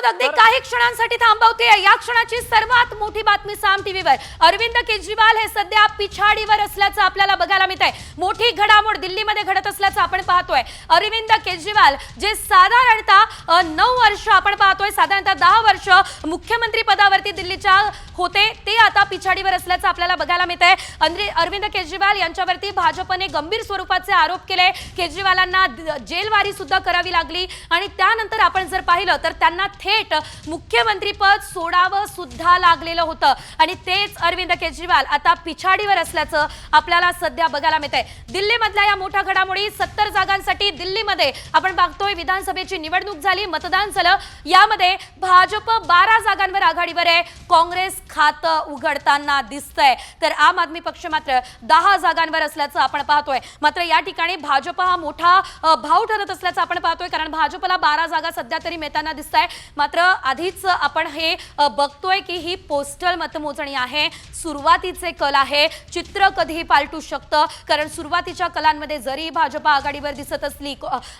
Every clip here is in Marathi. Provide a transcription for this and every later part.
अगदी काही क्षणांसाठी थांबवते। या क्षणाची सर्वात मोठी बातमी साम टीव्हीवर अरविंद केजरीवाल हे सध्या पिछाडीवर असल्याचं आपल्याला बघायला मिळतंय। मोठी घडामोड दिल्लीमध्ये घडत असल्याचं आपण पाहतोय। अरविंद केजरीवाल जे साधारणतः 9 वर्ष आपण पाहतोय, साधारणतः 10 वर्ष मुख्यमंत्री पदावरती दिल्लीच्या होते, ते आता पिछाडीवर असल्याचं आपल्याला बघायला मिळतंय। अरविंद केजरीवाल यांच्यावरती भाजपने गंभीर स्वरूपाचे आरोप केले। केजरीवालांना जेलवारी सुद्धा करावी लागली आणि त्यानंतर आपण जर पाहिलं तर त्यांना थेट मुख्यमंत्री पद सोडावं सुद्धा लागलेलं होतं आणि तेच अरविंद केजरीवाल आता पिछाडीवर असल्याचं आपल्याला सध्या बघायला मिळतंय। दिल्लीमधल्या या मोठ्या घडामोडी 70 जागांसाठी दिल्लीमध्ये आपण बघतोय विधानसभेची निवडणूक झाली, मतदान झालं, यामध्ये भाजप 12 जागांवर आघाडीवर आहे, काँग्रेस खातं उघडताना दिसतंय, तर आम आदमी पक्ष मात्र 10 जागांवर असल्याचं आपण पाहतोय। मात्र या ठिकाणी भाजप हा मोठा भाव ठरत असल्याचं आपण पाहतोय, कारण भाजपला 12 जागा सध्या तरी मिळताना दिसताय। मात्र आधीच आपण हे बघतोय की ही पोस्टल मतमोजणी आहे, सुरुवातीचे कल आहे, चित्र कधीही पालटू शकतं, कारण सुरुवातीच्या कलांमध्ये जरी भाजप आघाडीवर दिसत असली,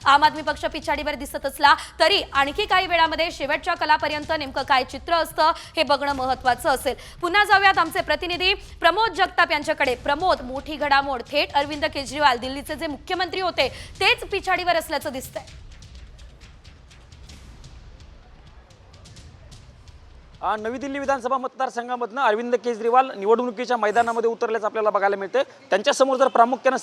आम आदमी पक्ष पिछाडीवर दिसत असला, तरी आणखी काही वेळामध्ये शेवटच्या कलापर्यंत नेमकं काय चित्र असतं हे बघणं महत्त्वाचं असेल। पुन्हा जाऊयात आमचे प्रतिनिधी प्रमोद जगताप यांच्याकडे। प्रमोद, मोठी घडामोड, थेट अरविंद केजरीवाल दिल्लीचे जे मुख्यमंत्री होते तेच पिछाडीवर असल्याचं दिसतंय। नवी दिल्ली विधानसभा मतदारसंघामधनं अरविंद केजरीवाल निवडणुकीच्या मैदानामध्ये उतरल्याचं आपल्याला बघायला मिळते। त्यांच्यासमोर जर प्रामुख्याने